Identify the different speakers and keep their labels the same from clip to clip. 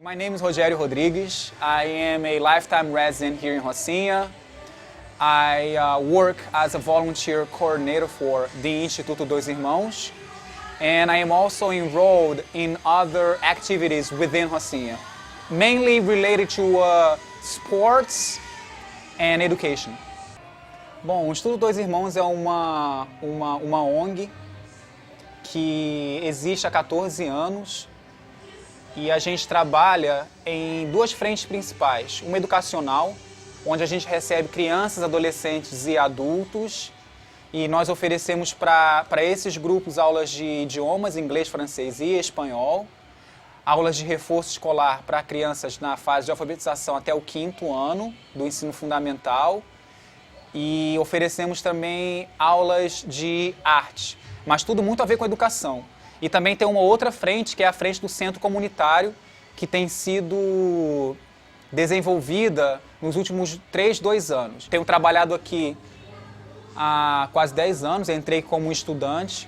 Speaker 1: My name is Rogério Rodrigues. I am a lifetime resident here in Rocinha. I work as a volunteer coordinator for the Instituto Dois Irmãos, and I am also enrolled in other activities within Rocinha, mainly related to sports and education. Bom, o Instituto Dois Irmãos é uma ONG que existe há 14 anos e a gente trabalha em duas frentes principais. Uma educacional, onde a gente recebe crianças, adolescentes e adultos e nós oferecemos para esses grupos aulas de idiomas, inglês, francês e espanhol, aulas de reforço escolar para crianças na fase de alfabetização até o 5º ano do ensino fundamental e oferecemos também aulas de arte, mas tudo muito a ver com educação. E também tem uma outra frente, que é a frente do centro comunitário, que tem sido desenvolvida nos últimos 2 anos. Tenho trabalhado aqui há quase 10 anos, entrei como estudante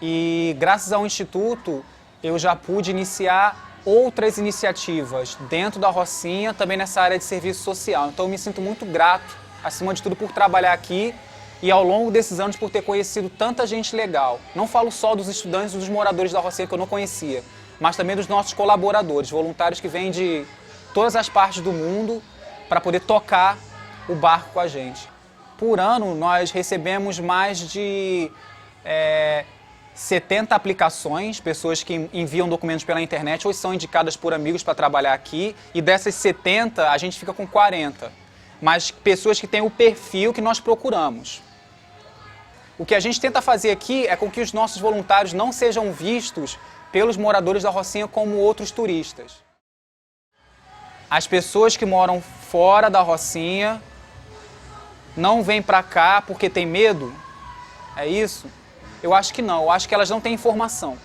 Speaker 1: e graças ao Instituto eu já pude iniciar outras iniciativas dentro da Rocinha, também nessa área de serviço social. Então eu me sinto muito grato, acima de tudo, por trabalhar aqui e ao longo desses anos por ter conhecido tanta gente legal. Não falo só dos estudantes e dos moradores da Rocinha que eu não conhecia, mas também dos nossos colaboradores, voluntários que vêm de todas as partes do mundo para poder tocar o barco com a gente. Por ano, nós recebemos mais de 70 aplicações, pessoas que enviam documentos pela internet ou são indicadas por amigos para trabalhar aqui, e dessas 70, a gente fica com 40, mas pessoas que têm o perfil que nós procuramos. O que a gente tenta fazer aqui é com que os nossos voluntários não sejam vistos pelos moradores da Rocinha como outros turistas. As pessoas que moram fora da Rocinha não vêm para cá porque tem medo? É isso? Eu acho que não. Eu acho que elas não têm informação.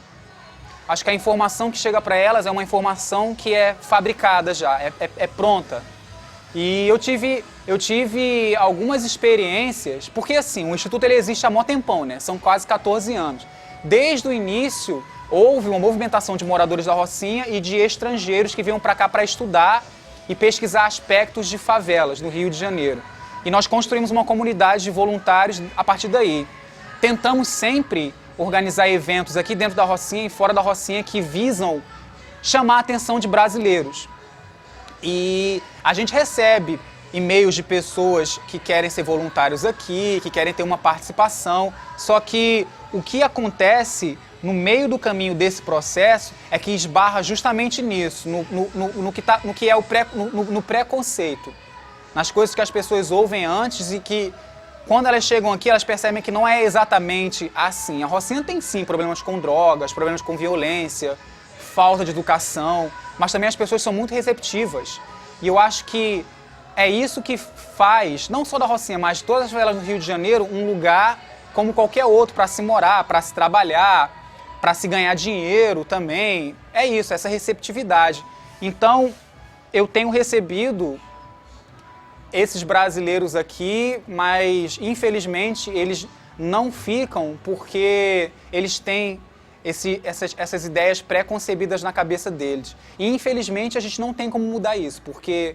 Speaker 1: Acho que a informação que chega para elas é uma informação que é fabricada já, é pronta. E eu tive algumas experiências, porque assim, o Instituto ele existe há mó tempão, né? São quase 14 anos. Desde o início, houve uma movimentação de moradores da Rocinha e de estrangeiros que vinham para cá para estudar e pesquisar aspectos de favelas no Rio de Janeiro. E nós construímos uma comunidade de voluntários a partir daí. Tentamos sempre organizar eventos aqui dentro da Rocinha e fora da Rocinha que visam chamar a atenção de brasileiros. E a gente recebe e-mails de pessoas que querem ser voluntários aqui, que querem ter uma participação, só que o que acontece no meio do caminho desse processo é que esbarra justamente nisso, no que é no preconceito, nas coisas que as pessoas ouvem antes e que, quando elas chegam aqui, elas percebem que não é exatamente assim. A Rocinha tem sim problemas com drogas, problemas com violência, falta de educação, mas também as pessoas são muito receptivas. E eu acho que é isso que faz, não só da Rocinha, mas de todas as favelas do Rio de Janeiro, um lugar como qualquer outro para se morar, para se trabalhar, para se ganhar dinheiro também. É isso, essa receptividade. Então, eu tenho recebido esses brasileiros aqui, mas infelizmente eles não porque eles têm essas ideias pré-concebidas na cabeça deles. E infelizmente a gente não tem como mudar isso, porque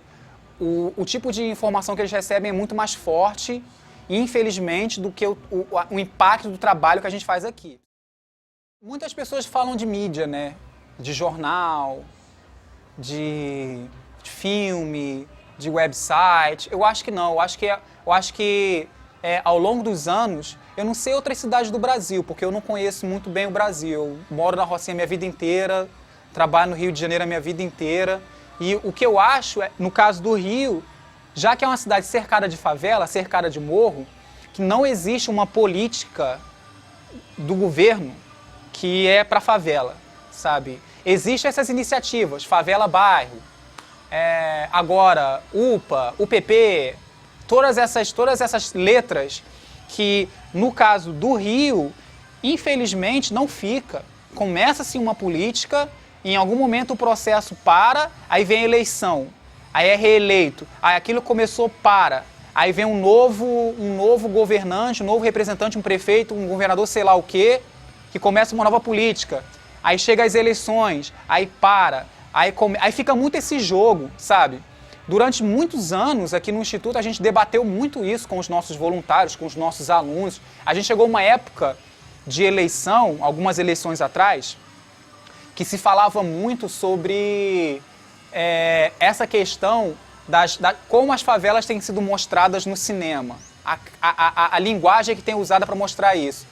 Speaker 1: o tipo de informação que eles recebem é muito mais forte, infelizmente, do que o impacto do trabalho que a gente faz aqui. Muitas pessoas falam de mídia, né? De jornal, de filme, de website. Eu acho que não. Eu acho que ao longo dos anos, eu não sei outras cidades do Brasil, porque eu não conheço muito bem o Brasil. Eu moro na Rocinha a minha vida inteira, trabalho no Rio de Janeiro a minha vida inteira. E o que eu acho, no caso do Rio, já que é uma cidade cercada de favela, cercada de morro, que não existe uma política do governo que é para favela, sabe? Existem essas iniciativas, Favela Bairro, agora UPA, UPP, todas essas letras que, no caso do Rio, infelizmente não fica. Começa-se uma política, em algum momento o processo para, aí vem a eleição, aí é reeleito, aí aquilo começou, aí vem um novo governante, um novo representante, um prefeito, um governador, sei lá o quê, que começa uma nova política. Aí chega as eleições, aí para, Aí fica muito esse jogo, sabe? Durante muitos anos aqui no Instituto a gente debateu muito isso com os nossos voluntários, com os nossos alunos. A gente chegou a uma época de eleição, algumas eleições atrás, que se falava muito sobre essa questão como as favelas têm sido mostradas no cinema, a linguagem que tem usada para mostrar isso.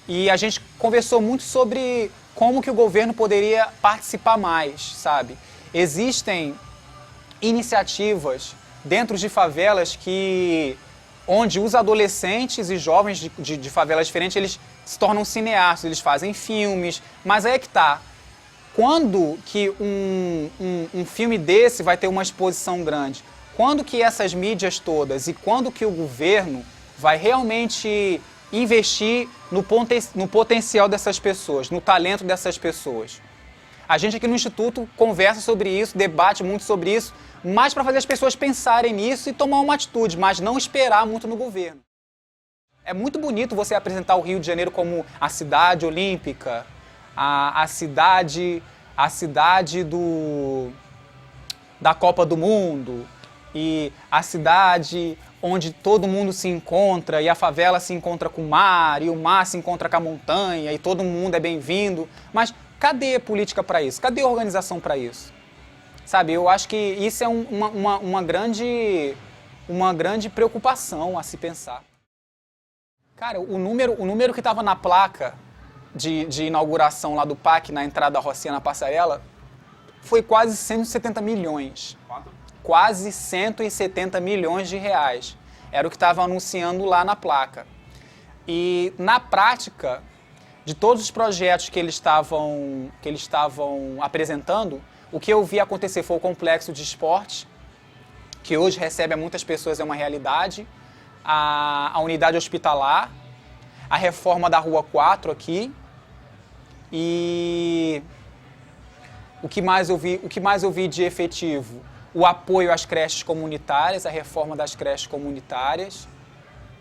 Speaker 1: E a gente conversou muito sobre como que o governo poderia participar mais, sabe? Existem iniciativas dentro de favelas onde os adolescentes e jovens de favelas diferentes, eles se tornam cineastas, eles fazem filmes, mas aí é que tá. Quando que um filme desse vai ter uma exposição grande? Quando que essas mídias todas e quando que o governo vai realmente investir no potencial dessas pessoas, no talento dessas pessoas? A gente aqui no Instituto conversa sobre isso, debate muito sobre isso, mas para fazer as pessoas pensarem nisso e tomar uma atitude, mas não esperar muito no governo. É muito bonito você apresentar o Rio de Janeiro como a cidade olímpica, a cidade da Copa do Mundo e a cidade onde todo mundo se encontra e a favela se encontra com o mar e o mar se encontra com a montanha e todo mundo é bem-vindo. Mas cadê a política para isso? Cadê a organização para isso? Sabe, eu acho que isso é uma grande preocupação a se pensar. Cara, o número que estava na placa de inauguração lá do PAC, na entrada da Rocinha, na passarela, foi quase 170 milhões. Quanto? Quase 170 milhões de reais. Era o que estava anunciando lá na placa. E, na prática, de todos os projetos que eles estavam apresentando, o que eu vi acontecer foi o complexo de esporte, que hoje recebe a muitas pessoas, é uma realidade, a unidade hospitalar, a reforma da Rua 4 aqui, e o que mais eu vi de efetivo? O apoio às creches comunitárias, a reforma das creches comunitárias,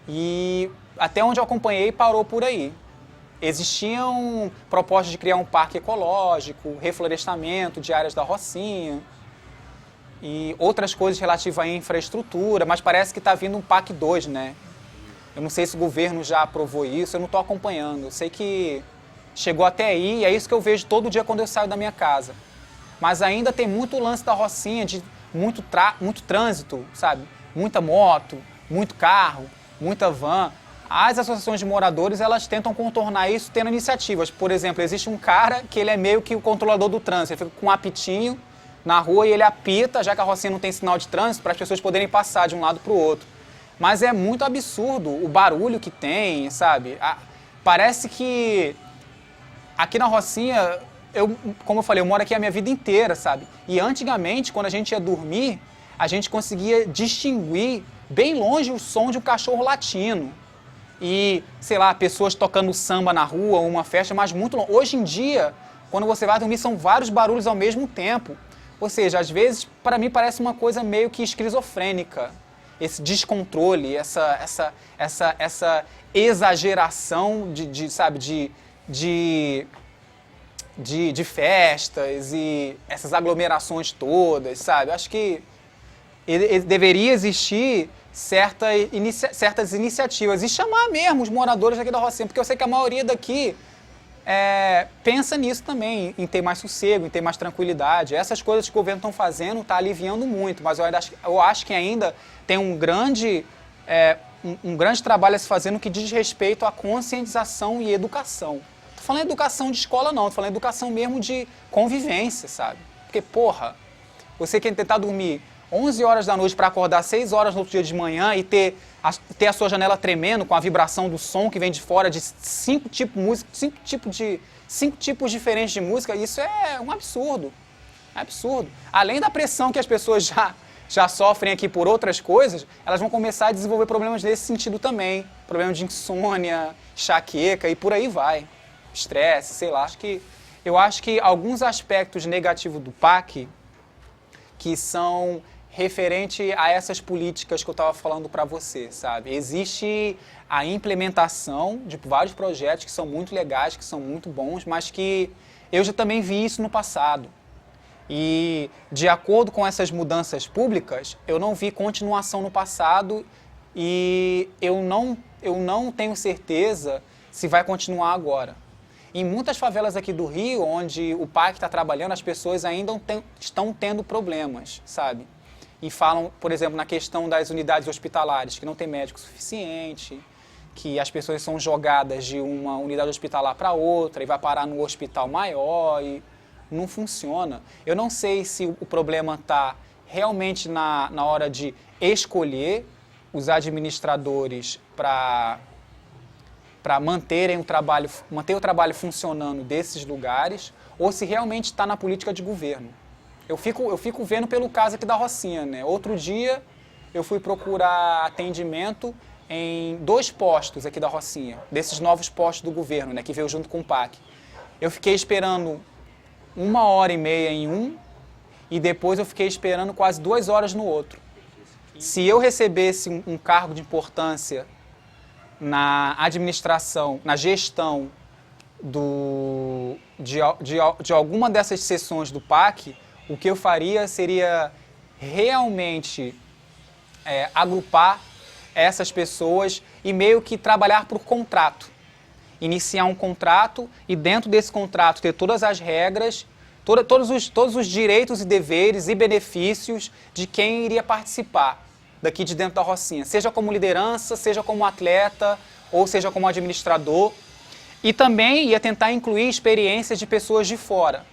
Speaker 1: e até onde eu acompanhei parou por aí. Existiam propostas de criar um parque ecológico, reflorestamento de áreas da Rocinha e outras coisas relativas à infraestrutura, mas parece que está vindo um PAC 2, né? Eu não sei se o governo já aprovou isso, eu não estou acompanhando. Eu sei que chegou até aí e é isso que eu vejo todo dia quando eu saio da minha casa. Mas ainda tem muito lance da Rocinha, de muito trânsito, sabe? Muita moto, muito carro, muita van. As associações de moradores, elas tentam contornar isso tendo iniciativas. Por exemplo, existe um cara que ele é meio que o controlador do trânsito. Ele fica com um apitinho na rua e ele apita, já que a Rocinha não tem sinal de trânsito, para as pessoas poderem passar de um lado para o outro. Mas é muito absurdo o barulho que tem, sabe? Parece que aqui na Rocinha, como eu falei, eu moro aqui a minha vida inteira, sabe? E antigamente, quando a gente ia dormir, a gente conseguia distinguir bem longe o som de um cachorro latino. E, sei lá, pessoas tocando samba na rua, uma festa, mas muito longe. Hoje em dia, quando você vai dormir, são vários barulhos ao mesmo tempo. Ou seja, às vezes, para mim, parece uma coisa meio que esquizofrênica. Esse descontrole, essa exageração de festas e essas aglomerações todas, sabe? Acho que deveria existir certas iniciativas e chamar mesmo os moradores aqui da Rocinha, porque eu sei que a maioria daqui pensa nisso também, em ter mais sossego, em ter mais tranquilidade. Essas coisas que o governo está fazendo está aliviando muito, mas eu acho que ainda tem um grande trabalho a se fazer no que diz respeito à conscientização e educação. Não tô falando educação de escola não, tô falando educação mesmo de convivência, sabe? Porque, porra, você quer tentar dormir 11 horas da noite para acordar 6 horas no outro dia de manhã e ter a sua janela tremendo com a vibração do som que vem de fora de 5 tipos diferentes de música, isso é um absurdo. É absurdo. Além da pressão que as pessoas já sofrem aqui por outras coisas, elas vão começar a desenvolver problemas nesse sentido também. Problemas de insônia, enxaqueca e por aí vai. Estresse, sei lá. Eu acho que alguns aspectos negativos do PAC que são referente a essas políticas que eu estava falando para você, sabe? Existe a implementação de vários projetos que são muito legais, que são muito bons, mas que eu já também vi isso no passado. E, de acordo com essas mudanças públicas, eu não vi continuação no passado e eu não tenho certeza se vai continuar agora. Em muitas favelas aqui do Rio, onde o PAC está trabalhando, as pessoas ainda estão tendo problemas, sabe? E falam, por exemplo, na questão das unidades hospitalares, que não tem médico suficiente, que as pessoas são jogadas de uma unidade hospitalar para outra e vai parar no hospital maior e não funciona. Eu não sei se o problema está realmente na hora de escolher os administradores para manter o trabalho funcionando desses lugares, ou se realmente está na política de governo. Eu fico vendo pelo caso aqui da Rocinha, né? Outro dia eu fui procurar atendimento em 2 postos aqui da Rocinha, desses novos postos do governo, né, que veio junto com o PAC. Eu fiquei esperando 1h30 em um e depois eu fiquei esperando quase 2 horas no outro. Se eu recebesse um cargo de importância na administração, na gestão de alguma dessas sessões do PAC, o que eu faria seria realmente agrupar essas pessoas e meio que trabalhar por contrato. Iniciar um contrato e dentro desse contrato ter todas as regras, todos os direitos e deveres e benefícios de quem iria participar daqui de dentro da Rocinha, seja como liderança, seja como atleta ou seja como administrador. E também ia tentar incluir experiências de pessoas de fora,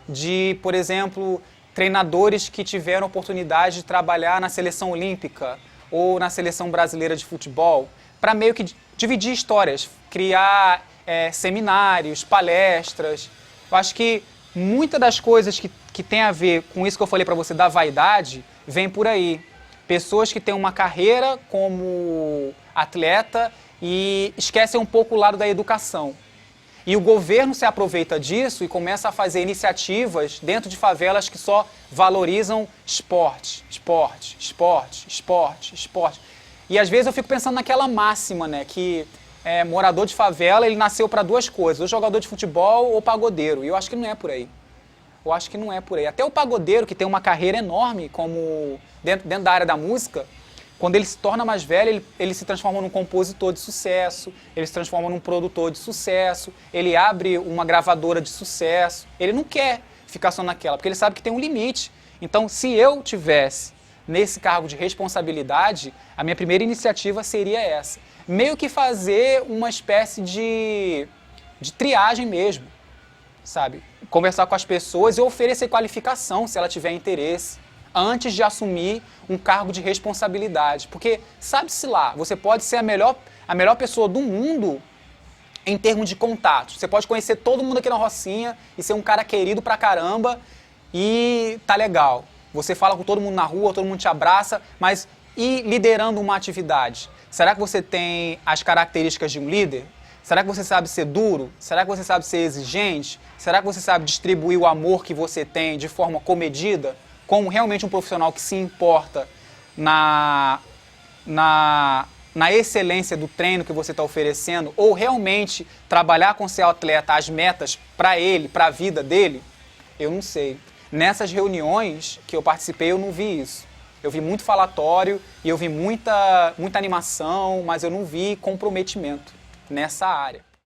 Speaker 1: de, por exemplo, treinadores que tiveram oportunidade de trabalhar na seleção olímpica ou na seleção brasileira de futebol, para meio que dividir histórias, criar seminários, palestras. Eu acho que muitas das coisas que tem a ver com isso que eu falei para você da vaidade, vem por aí. Pessoas que têm uma carreira como atleta e esquecem um pouco o lado da educação. E o governo se aproveita disso e começa a fazer iniciativas dentro de favelas que só valorizam esporte, esporte, esporte, esporte, esporte. E às vezes eu fico pensando naquela máxima, né, que morador de favela, ele nasceu para 2 coisas, ou jogador de futebol ou pagodeiro. E eu acho que não é por aí. Eu acho que não é por aí. Até o pagodeiro, que tem uma carreira enorme como dentro da área da música, quando ele se torna mais velho, ele se transforma num compositor de sucesso, ele se transforma num produtor de sucesso, ele abre uma gravadora de sucesso. Ele não quer ficar só naquela, porque ele sabe que tem um limite. Então, se eu tivesse nesse cargo de responsabilidade, a minha primeira iniciativa seria essa. Meio que fazer uma espécie de triagem mesmo, sabe? Conversar com as pessoas e oferecer qualificação, se ela tiver interesse, antes de assumir um cargo de responsabilidade. Porque, sabe-se lá, você pode ser a melhor pessoa do mundo em termos de contatos. Você pode conhecer todo mundo aqui na Rocinha e ser um cara querido pra caramba e tá legal. Você fala com todo mundo na rua, todo mundo te abraça, mas e liderando uma atividade? Será que você tem as características de um líder? Será que você sabe ser duro? Será que você sabe ser exigente? Será que você sabe distribuir o amor que você tem de forma comedida? Como realmente um profissional que se importa na excelência do treino que você está oferecendo, ou realmente trabalhar com seu atleta as metas para ele, para a vida dele? Eu não sei. Nessas reuniões que eu participei, eu não vi isso. Eu vi muito falatório e eu vi muita animação, mas eu não vi comprometimento nessa área.